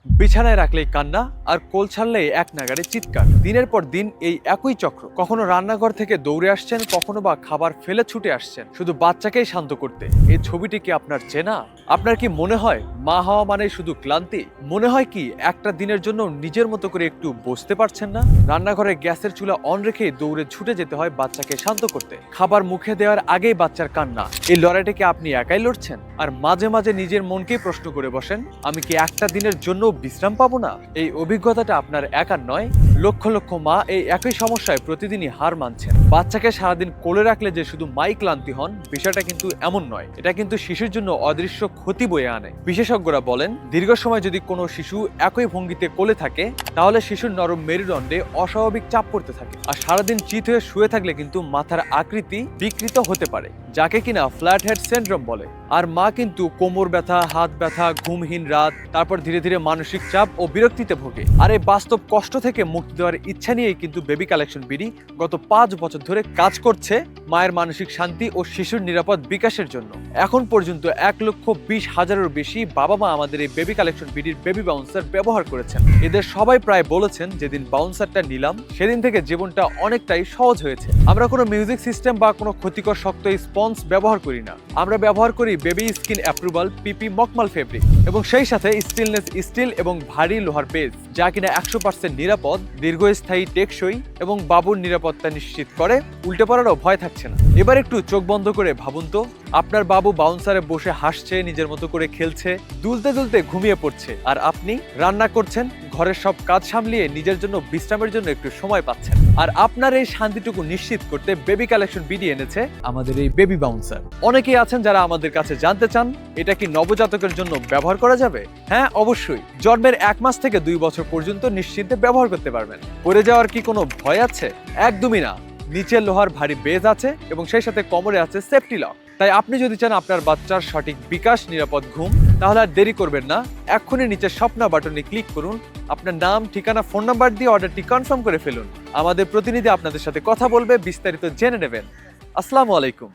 বিছানায় রাখলেই কান্না আর কোল ছাড়লেই এক নাগাড়ে চিৎকার। দিনের পর দিন এই একই চক্র। কখনো রান্নাঘর থেকে দৌড়ে আসছেন, কখনো বা খাবার ফেলে ছুটে আসছেন শুধু বাচ্চাকেই শান্ত করতে। এই ছবিটি কি আপনার চেনা? আপনার কি মনে হয় মা হওয়া মানে শুধু ক্লান্তি? মনে হয় কি একটা দিনের জন্য নিজের মতো করে একটু বসতে পারছেন না? রান্নাঘরে গ্যাসের চুলা অন রেখে দৌড়ে ছুটে যেতে হয় বাচ্চাকে শান্ত করতে। খাবার মুখে দেওয়ার আগেই বাচ্চার কান্না। এই লড়াইটাকে আপনি একাই লড়ছেন? আর মাঝে মাঝে নিজের মনকেই প্রশ্ন করে বসেন, আমি কি একটা দিনের জন্য বিশ্রাম পাবো না? এই অভিজ্ঞতাটা আপনার একার নয়। লক্ষ লক্ষ মা এই একই সমস্যায় প্রতিদিনই হার মানছেন। বাচ্চাকে সারাদিন কোলে রাখলে যে শুধু মাই ক্লান্তি হন, বিষয়টা কিন্তু এমন নয়। এটা কিন্তু শিশুর জন্য অদৃশ্য ক্ষতি বয়ে আনে। বিশেষজ্ঞরা বলেন, দীর্ঘ সময় যদি কোনো শিশু একই ভঙ্গিতে কোলে থাকে, তাহলে শিশুর নরম মেরুদণ্ডে অস্বাভাবিক চাপ পড়তে থাকে। আর সারাদিন চিত হয়ে শুয়ে থাকলে কিন্তু মাথার আকৃতি বিকৃত হতে পারে, যাকে কিনা ফ্ল্যাট হেড সিনড্রোম বলে। আর মা কিন্তু কোমর ব্যথা, হাত ব্যথা, ঘুমহীন রাত, তারপর ধীরে ধীরে মানসিক চাপ ও বিরক্তিতে ভোগে। আর এই বাস্তব কষ্ট থেকে মুক্তি দেওয়ার ইচ্ছা নিয়েই কিন্তু বেবি কালেকশন বিডি গত 5 বছর ধরে কাজ করছে মায়ের মানসিক শান্তি ও শিশুর নিরাপদ বিকাশের জন্য। এখন পর্যন্ত 1,20,000-এরও বেশি বাবা মা আমাদের এই বেবি কালেকশন বিডির বেবি বাউন্সার ব্যবহার করেছেন। এদের সবাই প্রায় বলেছেন, যেদিন বাউন্সারটা নিলাম সেদিন থেকে জীবনটা অনেকটাই সহজ হয়েছে। আমরা কোনো মিউজিক সিস্টেম বা কোনো ক্ষতিকর শক্ত স্পঞ্জ ব্যবহার করি না। আমরা ব্যবহার করি বেবি স্কিন অ্যাপ্রুভাল পিপি মকমাল ফেব্রিক, এবং সেই সাথে স্টিলনেস স্টিল এবং ভারী লোহার বেস, যা কিনা 100% নিরাপদ, দীর্ঘস্থায়ী, টেকসই এবং বাবুর নিরাপত্তা নিশ্চিত করে। উল্টে পড়ারও ভয় থাকছে না। এবার একটু চোখ বন্ধ করে ভাবুন তো, আপনার বাবু বাউন্সারে বসে হাসছে, নিজের মতো করে খেলছে, দুলতে দুলতে ঘুমিয়ে পড়ছে, আর আপনি রান্না করছেন, ঘরের সব কাজ সামলিয়ে নিজের জন্য বিশ্রামের জন্য একটু সময় পাচ্ছেন। আর আপনার এই শান্তিটুকু নিশ্চিত করতে বেবি কালেকশন বিডি এনেছে আমাদের এই বেবি বাউন্সার। অনেকেই আছেন যারা আমাদের কাছে জানতে চান, এটা কি নবজাতকের জন্য ব্যবহার করা যাবে? হ্যাঁ, অবশ্যই। জন্মের 1 মাস থেকে 2 বছর পর্যন্ত নিশ্চিন্তে ব্যবহার করতে পারবেন। পড়ে যাওয়ার কি কোনো ভয় আছে? একদমই না। নিচে লোহার ভারী বেজ আছে এবং সেই সাথে কোমরে আছে সেফটি লক। তাই আপনি যদি চান আপনার বাচ্চার সঠিক বিকাশ, নিরাপদ ঘুম, তাহলে আর দেরি করবেন না। এক্ষুনি নিচের স্বপ্ন বাটনে ক্লিক করুন, আপনার নাম, ঠিকানা, ফোন নাম্বার দিয়ে অর্ডারটি কনফার্ম করে ফেলুন। আমাদের প্রতিনিধি আপনাদের সাথে কথা বলবে, বিস্তারিত জেনে নেবেন। আসসালামু আলাইকুম।